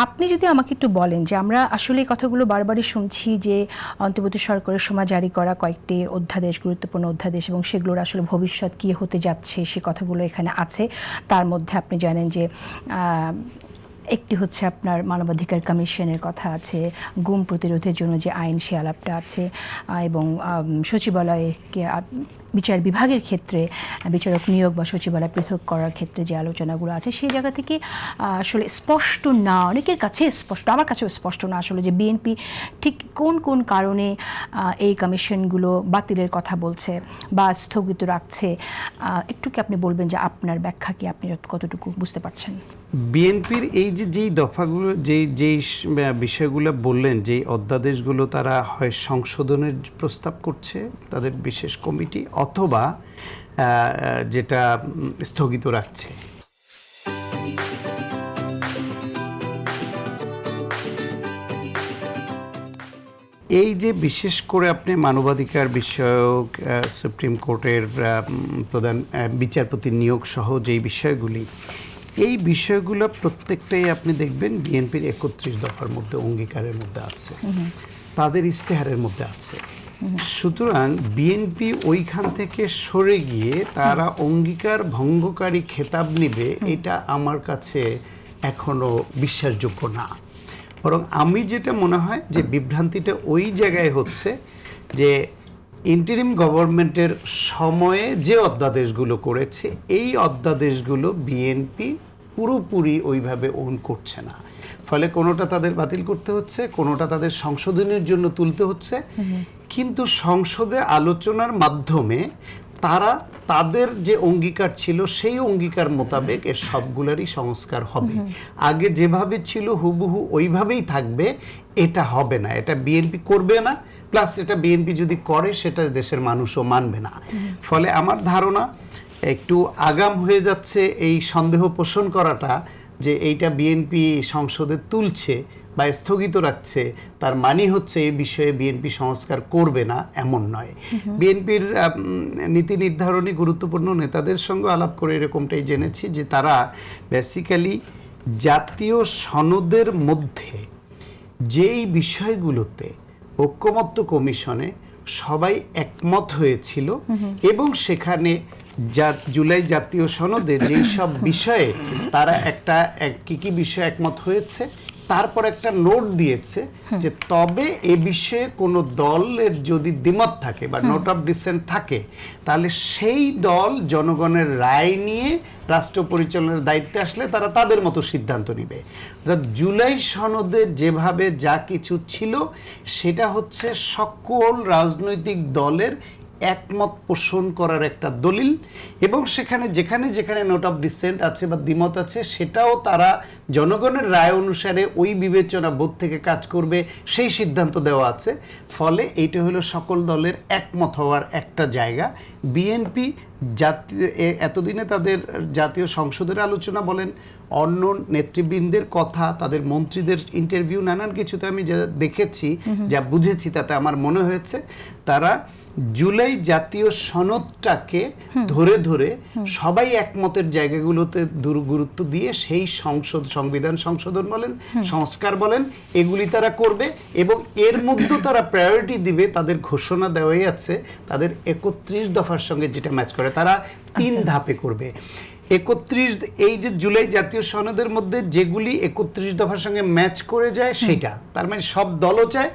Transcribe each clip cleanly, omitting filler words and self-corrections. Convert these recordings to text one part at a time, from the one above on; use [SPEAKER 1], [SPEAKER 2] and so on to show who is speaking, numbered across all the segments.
[SPEAKER 1] আপনি যদি আমাকে একটু বলেন যে আমরা আসলে এই কথাগুলো বারবারই শুনছি যে অন্তর্বর্তী সরকারের সময় জারি করা কয়েকটি অধ্যাদেশ, গুরুত্বপূর্ণ অধ্যাদেশ এবং সেগুলোর আসলে ভবিষ্যৎ কী হতে যাচ্ছে সে কথাগুলো এখানে আছে। তার মধ্যে আপনি জানেন যে একটি হচ্ছে আপনার মানবাধিকার কমিশনের কথা আছে, গুম প্রতিরোধের জন্য যে আইন সে আলাপটা আছে, এবং সচিবালয়কে বিচার বিভাগের ক্ষেত্রে বিচারক নিয়োগ বা সচিবালয় পৃথক করার ক্ষেত্রে যে আলোচনাগুলো আছে সেই জায়গা থেকে আসলে স্পষ্ট না, অনেকের কাছে স্পষ্ট, আমার কাছেও স্পষ্ট না আসলে যে বিএনপি ঠিক কোন কোন কারণে এই কমিশনগুলো বাতিলের কথা বলছে বা স্থগিত রাখছে। একটু কি আপনি বলবেন যে আপনার ব্যাখ্যা কি, আপনি কতটুকু বুঝতে পারছেন?
[SPEAKER 2] বিএনপির এই যেই দফাগুলো যেই বিষয়গুলো বললেন, যেই অধ্যাদেশগুলো তারা হয় সংশোধনের প্রস্তাব করছে তাদের বিশেষ কমিটি, অথবা যেটা স্থগিত রাখছে, এই যে বিশেষ করে আপনি মানবাধিকার বিষয়ক সুপ্রিম কোর্টের প্রধান বিচারপতি নিয়োগ সহ যেই বিষয়গুলি, এই বিষয়গুলো প্রত্যেকটাই আপনি দেখবেন বিএনপির 31 দফার মধ্যে অঙ্গীকারের মধ্যে আছে, তাদের ইস্তেহারের মধ্যে আছে। সুতরাং বিএনপি ওইখান থেকে সরে গিয়ে তারা অঙ্গীকার ভঙ্গকারী খেতাব নিবে, এটা আমার কাছে এখনো বিশ্বাসযোগ্য না। বরং আমি যেটা মনে হয় যে বিভ্রান্তিটা ওই জায়গায় হচ্ছে যে ইন্টারিম গভর্নমেন্টের সময়ে যে অধ্যাদেশগুলো করেছে এই অধ্যাদেশগুলো বিএনপি পুরোপুরি ওইভাবে ওন করছে না, ফলে কোনোটা তাদের বাতিল করতে হচ্ছে, কোনোটা তাদের সংশোধনের জন্য তুলতে হচ্ছে। কিন্তু সংসদে আলোচনার মাধ্যমে তারা তাদের যে অঙ্গীকার ছিল সেই অঙ্গীকার মোতাবেক এর সবগুলোরই সংস্কার হবে। আগে যেভাবে ছিল হুবহু ওইভাবেই থাকবে, এটা হবে না, এটা বিএনপি করবে না। প্লাস এটা বিএনপি যদি করে সেটা দেশের মানুষও মানবে না। ফলে আমার ধারণা একটু আগাম হয়ে যাচ্ছে এই সন্দেহ পোষণ করাটা যে এইটা বিএনপি সংসদে তুলছে বা স্থগিত রাখছে, তার মানে হচ্ছে এই বিষয়ে বিএনপি সংস্কার করবে না, এমন নয়। বিএনপির নীতি নির্ধারণী গুরুত্বপূর্ণ নেতাদের সঙ্গে আলাপ করে এরকমটাই জেনেছি যে তারা বেসিক্যালি জাতীয় সনদের মধ্যে যেই বিষয়গুলোতে ঐকমত্য কমিশনে সবাই একমত হয়েছিল এবং সেখানে জুলাই জাতীয় সনদে যেই সব বিষয়ে তারা কি কি বিষয়ে একমত হয়েছে তারপর একটা নোট দিয়েছে যে তবে এ বিষয়ে কোনো দলের যদি দ্বিমত থাকে বা নোট অফ ডিসেন্ট থাকে তাহলে সেই দল জনগণের রায় নিয়ে রাষ্ট্র পরিচালনার দায়িত্বে আসলে তারা তাদের মতো সিদ্ধান্ত নেবে। জুলাই সনদে যেভাবে যা কিছু ছিল সেটা হচ্ছে সকল রাজনৈতিক দলের একমত পোষণ করার একটা দলিল, এবং সেখানে যেখানে যেখানে নোট অফ ডিসেন্ট আছে বা দ্বিমত আছে সেটাও তারা জনগণের রায় অনুসারে ওই বিবেচনা বোধ থেকে কাজ করবে, সেই সিদ্ধান্ত দেওয়া আছে। ফলে এইটা হলো সকল দলের একমত হওয়ার একটা জায়গা। বিএনপি এতদিনে তাদের জাতীয় সংসদের আলোচনা বলেন, অন্য নেতৃবৃন্দের কথা, তাদের মন্ত্রীদের ইন্টারভিউ, নানান কিছুতে আমি যা দেখেছি, যা বুঝেছি, তাতে আমার মনে হয়েছে তারা জুলাই জাতীয় সনদটাকে ধরে ধরে সবাই একমতের জায়গাগুলোতে গুরুত্ব দিয়ে সেই সংবিধান সংশোধন বলেন, সংস্কার বলেন, এগুলি তারা করবে। এবং এর মধ্যে তারা প্রায়োরিটি দিবে, তাদের ঘোষণা দেওয়াই আছে তাদের 31 দফার সঙ্গে যেটা ম্যাচ করে, তারা 3 ধাপে করবে। 31 এই যে জুলাই জাতীয় সনদের মধ্যে যেগুলি 31 দফার সঙ্গে ম্যাচ করে যায় সেটা, তার মানে সব দলও চায়,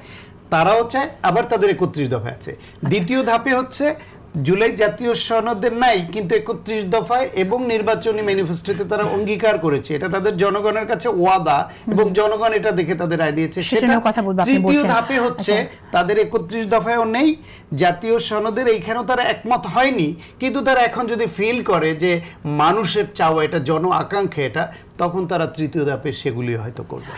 [SPEAKER 2] তারাও চায়, আবার তাদের 31 দফা আছে। দ্বিতীয় ধাপে হচ্ছে জুলাই জাতীয় সনদের নাই কিন্তু 31 দফায় এবং নির্বাচনী ম্যানিফেস্টোতে তারা অঙ্গীকার করেছে, এটা তাদের জনগণের কাছে ওয়াদা এবং জনগণ এটা দেখে তাদের রায় দিয়েছে, সেটা। তৃতীয় ধাপে হচ্ছে তাদের 31 দফায়ও নেই, জাতীয় সনদের এইখানেও তারা একমত হয়নি, কিন্তু তারা এখন যদি ফিল করে যে মানুষের চাওয়া, এটা জন আকাঙ্ক্ষা, এটা, তখন তারা তৃতীয় ধাপে সেগুলি হয়তো করবে।